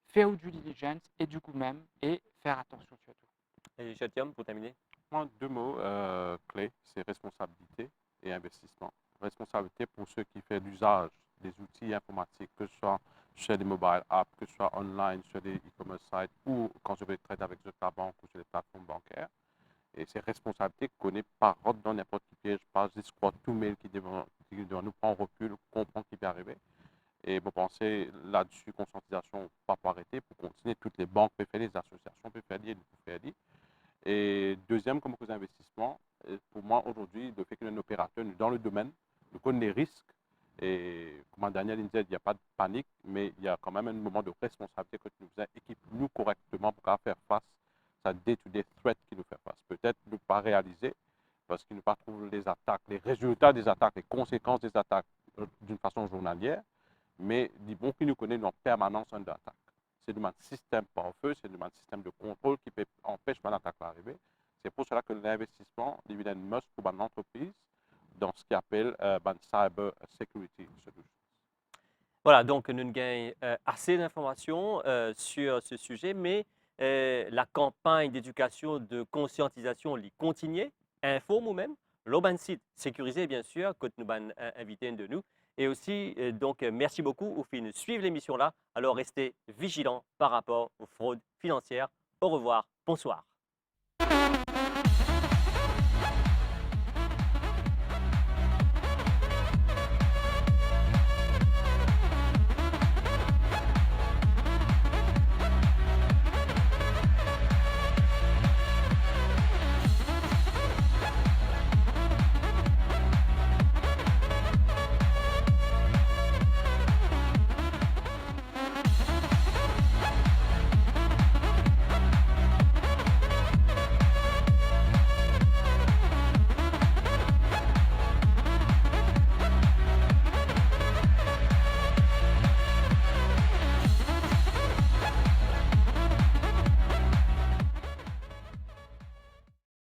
Speaker 2: faire du diligence et du coup même et faire attention surtout.
Speaker 1: Et Chatium, pour terminer?
Speaker 5: Moi, deux mots clés, c'est responsabilité et investissement. Responsabilité pour ceux qui font l'usage des outils informatiques, que ce soit sur des mobile apps, que ce soit online, sur des e-commerce sites ou quand je vais traiter avec la banque ou sur les plateformes bancaires. Et ces responsabilités qu'on n'est pas rentre dans n'importe quel piège, pas juste croire tout mail qui doit nous prendre recul, comprendre ce qui peut arriver. Et vous pensez là-dessus, conscientisation, pas pour arrêter, pour continuer. Toutes les banques peuvent faire, les associations peuvent faire, nous faire. Et deuxième, comme beaucoup d'investissements, pour moi aujourd'hui, le fait que un opérateur dans le domaine, nous connaît les risques. Et comme Daniel disait, il n'y a pas de panique, mais il y a quand même un moment de responsabilité que nous équipons correctement pour faire face à day-to-day threat qui nous fait face. Peut-être ne pas réaliser parce qu'il ne pas trouver les attaques, les résultats des attaques, les conséquences des attaques d'une façon journalière, mais du bon qui nous connaît en permanence un attaque. C'est du système par feu, c'est du système de contrôle qui peut empêcher une attaque d'arriver. C'est pour cela que l'investissement devient un must pour une entreprise dans ce qu'on appelle cyber security solutions.
Speaker 1: Voilà, donc nous avons assez d'informations sur ce sujet, mais la campagne d'éducation, de conscientisation, elle continue, informe même, l'autre site sécurisé bien sûr, que nous avons invité de nous. Et aussi, donc merci beaucoup au fin de suivre l'émission là. Alors restez vigilants par rapport aux fraudes financières. Au revoir, bonsoir.